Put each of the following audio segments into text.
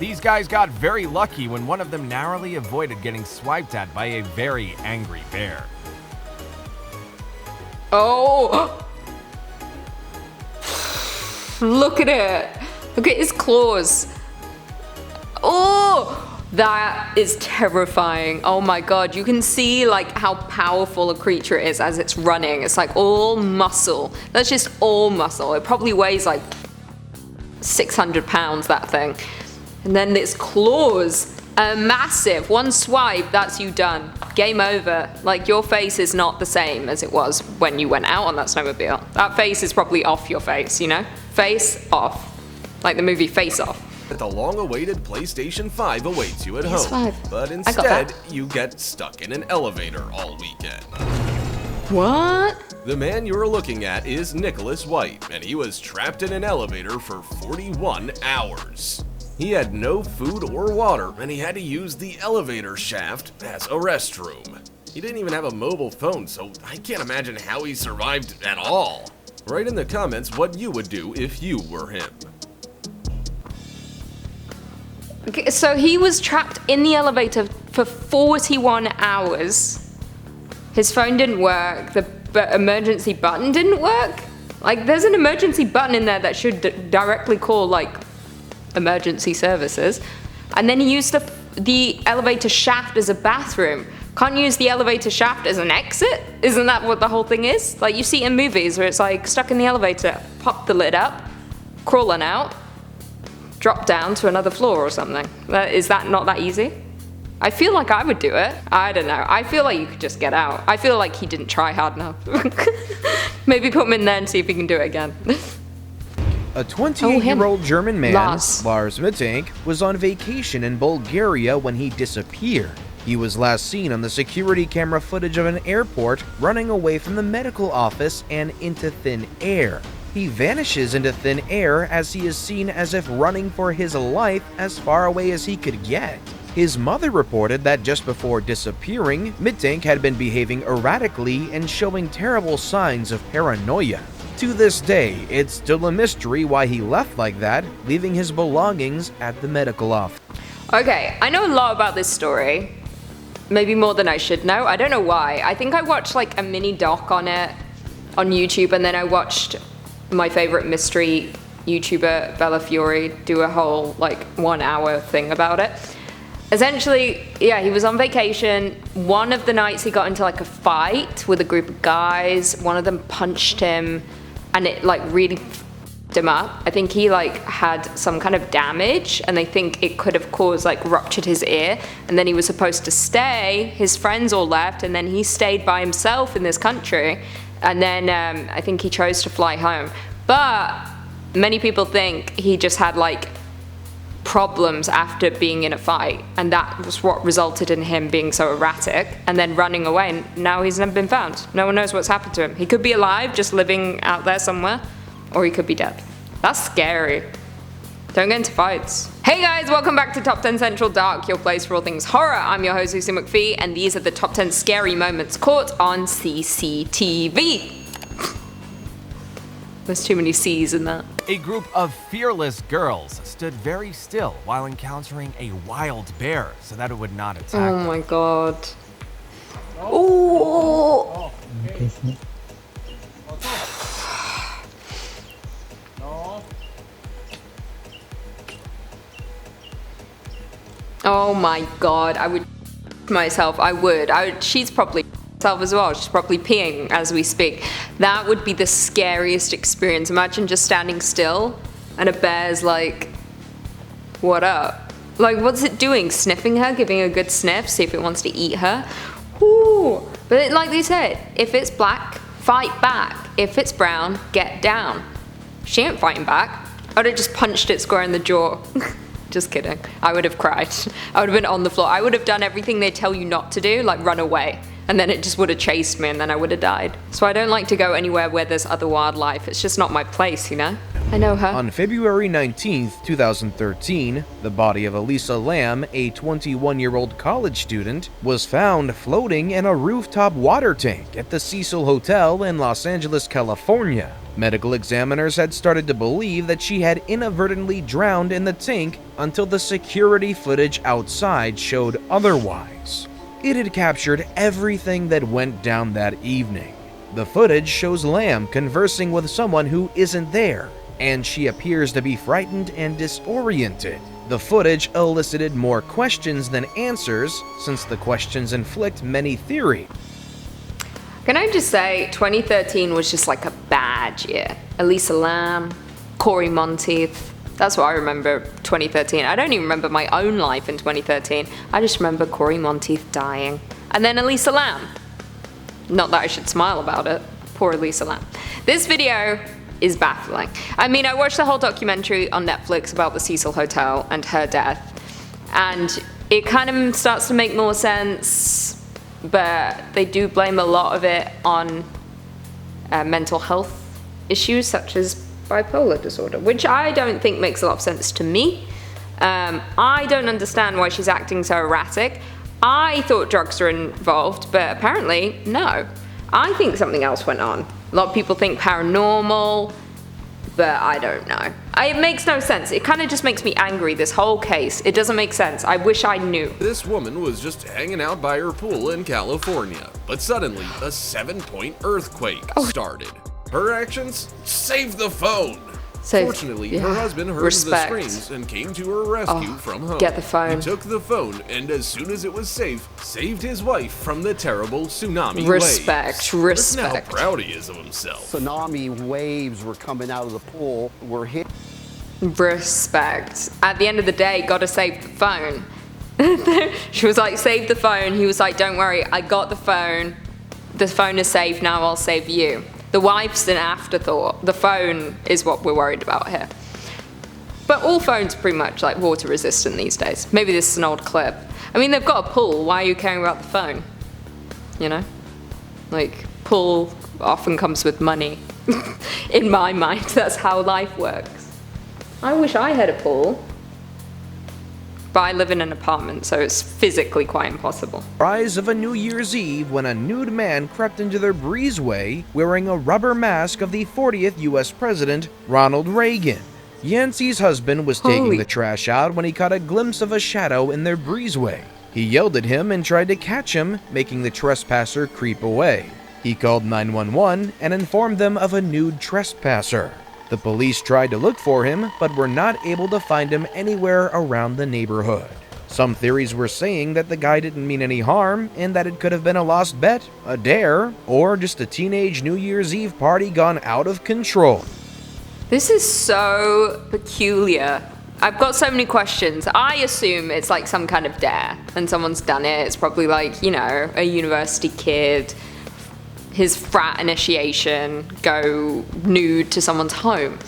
These guys got very lucky when one of them narrowly avoided getting swiped at by a very angry bear. Oh! Look at it. Look at his claws. Oh! That is terrifying. Oh my god, you can see like how powerful a creature is as it's running. It's like all muscle. That's just all muscle. It probably weighs like 600 pounds, that thing. And then its claws are massive. One swipe, that's you done. Game over. Like, your face is not the same as it was when you went out on that snowmobile. That face is probably off your face, you know? Face off. Like the movie Face Off. The long-awaited PlayStation 5 awaits you at home, PS5. but instead you get stuck in an elevator all weekend. What? The man you're looking at is Nicholas White, and he was trapped in an elevator for 41 hours. He had no food or water, and he had to use the elevator shaft as a restroom. He didn't even have a mobile phone, so I can't imagine how he survived at all. Write in the comments what you would do if you were him. Okay, so he was trapped in the elevator for 41 hours. His phone didn't work, the emergency button didn't work. Like, there's an emergency button in there that should directly call, like, emergency services. And then he used the elevator shaft as a bathroom. Can't you use the elevator shaft as an exit? Isn't that what the whole thing is? Like, you see in movies where it's like stuck in the elevator, pop the lid up, crawling out, drop down to another floor or something. Is that not that easy? I feel like I would do it. I don't know. I feel like you could just get out. I feel like he didn't try hard enough. Maybe put him in there and see if he can do it again. A 28-year-old German man, Lars Mittink, was on vacation in Bulgaria when he disappeared. He was last seen on the security camera footage of an airport running away from the medical office and into thin air. He vanishes into thin air as he is seen as if running for his life as far away as he could get. His mother reported that just before disappearing, Mittink had been behaving erratically and showing terrible signs of paranoia. To this day, it's still a mystery why he left like that, leaving his belongings at the medical office. Okay, I know a lot about this story. Maybe more than I should know. I don't know why. I think I watched like a mini doc on it on YouTube, and then I watched my favorite mystery YouTuber, Bella Fiore, do a whole like 1 hour thing about it. Essentially, yeah, he was on vacation. One of the nights he got into like a fight with a group of guys. One of them punched him and it like really f***ed him up. I think he like had some kind of damage and they think it could have caused like ruptured his ear. And then he was supposed to stay. His friends all left and then he stayed by himself in this country. And then I think he chose to fly home. But many people think he just had like problems after being in a fight, and that was what resulted in him being so erratic and then running away, and now he's never been found. No one knows what's happened to him. He could be alive, just living out there somewhere, or he could be dead. That's scary. Don't get into fights. Hey guys, welcome back to Top 10 Central Dark, your place for all things horror. I'm your host, Lucy McPhee, and these are the top 10 scary moments caught on CCTV. There's too many C's in that. A group of fearless girls stood very still while encountering a wild bear so that it would not attack Oh them. my god. Oh! Oh my god, I would myself. I would. She's probably herself as well. She's probably peeing as we speak. That would be the scariest experience. Imagine just standing still and a bear's like, what up? Like, what's it doing? Sniffing her, giving a good sniff, see if it wants to eat her. Ooh. But like they said, if it's black, fight back. If it's brown, get down. She ain't fighting back. I would have just punched it square in the jaw. Just kidding. I would have cried. I would have been on the floor. I would have done everything they tell you not to do, like run away. And then it just would have chased me and then I would have died. So I don't like to go anywhere where there's other wildlife. It's just not my place, you know? I know her. On February 19, 2013, the body of Elisa Lam, a 21-year-old college student, was found floating in a rooftop water tank at the Cecil Hotel in Los Angeles, California. Medical examiners had started to believe that she had inadvertently drowned in the tank until the security footage outside showed otherwise. It had captured everything that went down that evening. The footage shows Lam conversing with someone who isn't there, and she appears to be frightened and disoriented. The footage elicited more questions than answers, since the questions inflict many theories. Can I just say, 2013 was just like a bad year. Elisa Lam, Corey Monteith. That's what I remember 2013. I don't even remember my own life in 2013. I just remember Corey Monteith dying. And then Elisa Lam. Not that I should smile about it. Poor Elisa Lam. This video is baffling. I mean, I watched the whole documentary on Netflix about the Cecil Hotel and her death. And it kind of starts to make more sense. But they do blame a lot of it on mental health issues such as bipolar disorder, which I don't think makes a lot of sense to me. I don't understand why she's acting so erratic. I thought drugs were involved, but apparently no. I think something else went on. A lot of people think paranormal, but I don't know. It makes no sense. It kind of just makes me angry, this whole case. It doesn't make sense. I wish I knew. This woman was just hanging out by her pool in California, but suddenly a 7-point earthquake started. Her actions saved the phone. Fortunately, her husband heard the screams and came to her rescue from home. Get the phone. He took the phone and as soon as it was safe, saved his wife from the terrible tsunami Respect. waves. Listen how proud he is of himself. Tsunami waves were coming out of the pool, were hit. Respect. At the end of the day, gotta save the phone. She was like, save the phone. He was like, don't worry, I got the phone. The phone is safe, now I'll save you. The wife's an afterthought. The phone is what we're worried about here. But all phones are pretty much like water resistant these days. Maybe this is an old clip. I mean, they've got a pool. Why are you caring about the phone? You know? Like, pool often comes with money. In my mind, that's how life works. I wish I had a pool. But I live in an apartment, so it's physically quite impossible. Rise of a New Year's Eve when a nude man crept into their breezeway wearing a rubber mask of the 40th U.S. President, Ronald Reagan. Yancey's husband was taking the trash out when he caught a glimpse of a shadow in their breezeway. He yelled at him and tried to catch him, making the trespasser creep away. He called 911 and informed them of a nude trespasser. The police tried to look for him, but were not able to find him anywhere around the neighborhood. Some theories were saying that the guy didn't mean any harm, and that it could have been a lost bet, a dare, or just a teenage New Year's Eve party gone out of control. This is so peculiar. I've got so many questions. I assume it's like some kind of dare, and someone's done it. It's probably like, you know, a university kid, his frat initiation, go nude to someone's home.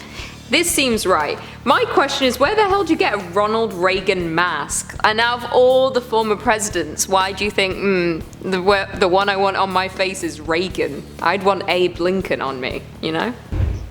This seems right. My question is, where the hell do you get a Ronald Reagan mask? And out of all the former presidents, why do you think, the one I want on my face is Reagan? I'd want Abe Lincoln on me, you know?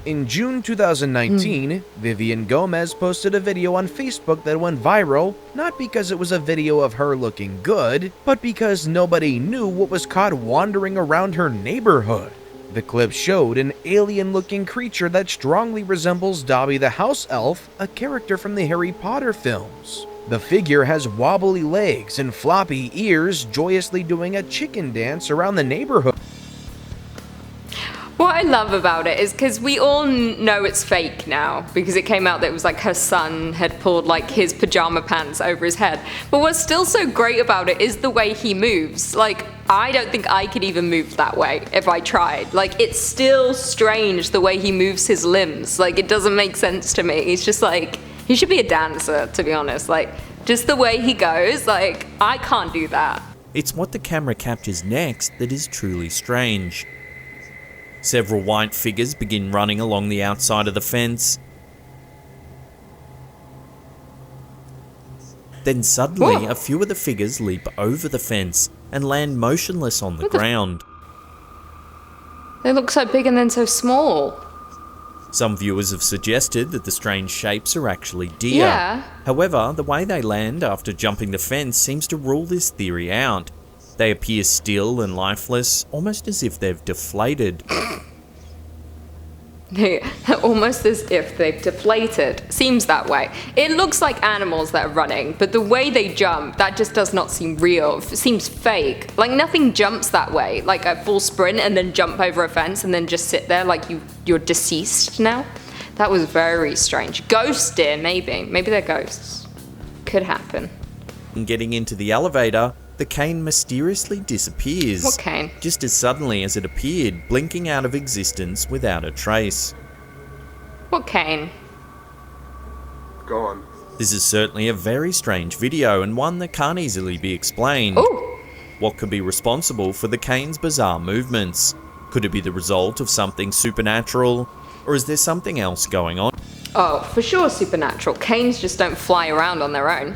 In June 2019, Vivian Gomez posted a video on Facebook that went viral, not because it was a video of her looking good, but because nobody knew what was caught wandering around her neighborhood. The clip showed an alien-looking creature that strongly resembles Dobby the house elf, a character from the Harry Potter films. The figure has wobbly legs and floppy ears, joyously doing a chicken dance around the neighborhood. What I love about it is because we all know it's fake now, because it came out that it was like her son had pulled like his pajama pants over his head. But what's still so great about it is the way he moves. Like, I don't think I could even move that way if I tried. Like, it's still strange the way he moves his limbs. Like, it doesn't make sense to me. He's just like, he should be a dancer, to be honest. Like, just the way he goes, like, I can't do that. It's what the camera captures next that is truly strange. Several white figures begin running along the outside of the fence. Then suddenly, a few of the figures leap over the fence and land motionless on the ground. They look so big and then so small. Some viewers have suggested that the strange shapes are actually deer. Yeah. However, the way they land after jumping the fence seems to rule this theory out. They appear still and lifeless, almost as if they've deflated. Almost as if they've deflated. Seems that way. It looks like animals that are running, but the way they jump, that just does not seem real. It seems fake. Like nothing jumps that way, like a full sprint and then jump over a fence and then just sit there like you're deceased now. That was very strange. Ghost deer, maybe. Maybe they're ghosts. Could happen. And getting into the elevator, the cane mysteriously disappears. What cane? Just as suddenly as it appeared, blinking out of existence without a trace. What cane? Gone. This is certainly a very strange video and one that can't easily be explained. Ooh. What could be responsible for the cane's bizarre movements? Could it be the result of something supernatural? Or is there something else going on? Oh, for sure supernatural. Canes just don't fly around on their own.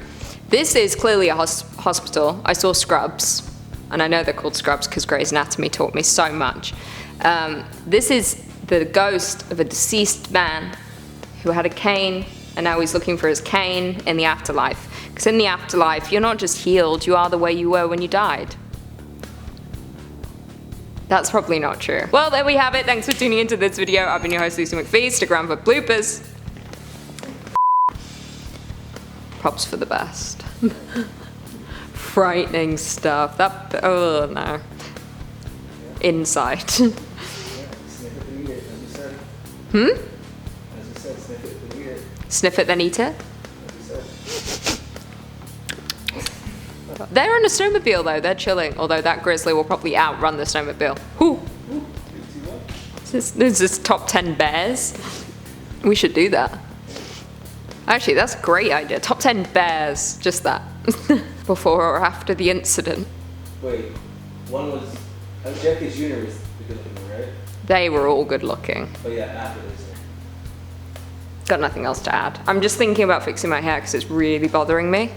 This is clearly a hospital. I saw Scrubs, and I know they're called Scrubs because Grey's Anatomy taught me so much. This is the ghost of a deceased man who had a cane, and now he's looking for his cane in the afterlife. Because in the afterlife, you're not just healed, you are the way you were when you died. That's probably not true. Well, there we have it. Thanks for tuning into this video. I've been your host, Lucy McPhee. Stick around for bloopers. Props for the best. Frightening stuff. That, oh no. Insight. Sniff it then eat it? They're in a snowmobile though, they're chilling. Although that grizzly will probably outrun the snowmobile. Whew. This is top 10 bears. We should do that. Actually, that's a great idea. Top 10 bears, just that. Before or after the incident. Wait, one was Jackie Jr. was the good looking one, right? They were all good looking. But yeah, after this. Got nothing else to add. I'm just thinking about fixing my hair because it's really bothering me.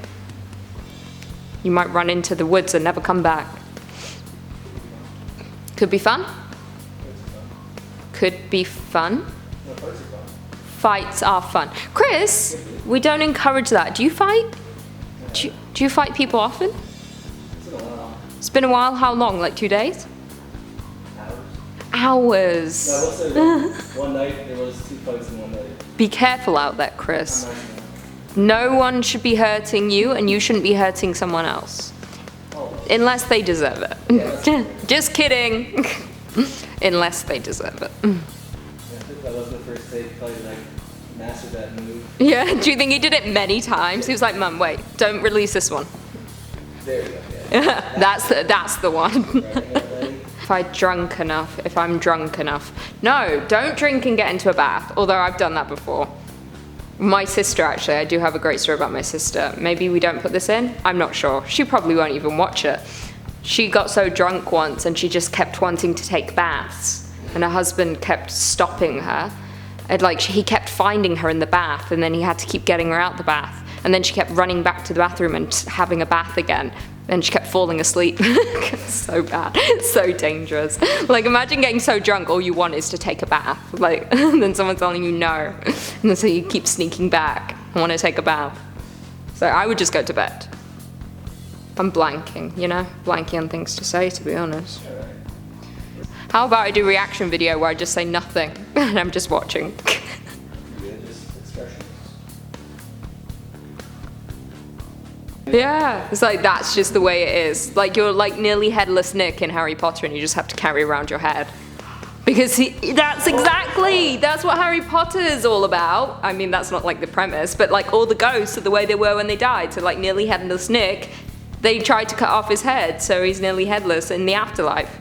You might run into the woods and never come back. Could be fun. Could be fun. Fights are fun. Chris, we don't encourage that. Do you fight? Do you fight people often? It's been a while. How long? Like 2 days? Hours. No, I will say one night there was 2 fights in one night. Be careful out there, Chris. No one should be hurting you, and you shouldn't be hurting someone else. Unless they deserve it. Just kidding. Unless they deserve it. Yeah, I think that was the first day probably like mastered that move. Yeah, do you think he did it many times? He was like, Mum, wait, don't release this one. There you go. Yeah. That's the one. If I'm drunk enough. No, don't drink and get into a bath, although I've done that before. My sister, actually, I do have a great story about my sister. Maybe we don't put this in? I'm not sure. She probably won't even watch it. She got so drunk once and she just kept wanting to take baths. And her husband kept stopping her. And he kept finding her in the bath and then he had to keep getting her out the bath. And then she kept running back to the bathroom and having a bath again. And she kept falling asleep. It's so bad. It's so dangerous. Imagine getting so drunk, all you want is to take a bath. And then someone telling you no. And then so you keep sneaking back. I want to take a bath. So I would just go to bed. I'm blanking, Blanking on things to say, to be honest. How about I do a reaction video where I just say nothing and I'm just watching? Yeah, it's that's just the way it is. You're nearly headless Nick in Harry Potter and you just have to carry around your head. Because that's what Harry Potter is all about. I mean, that's not the premise, but all the ghosts are the way they were when they died. So nearly headless Nick, they tried to cut off his head, so he's nearly headless in the afterlife.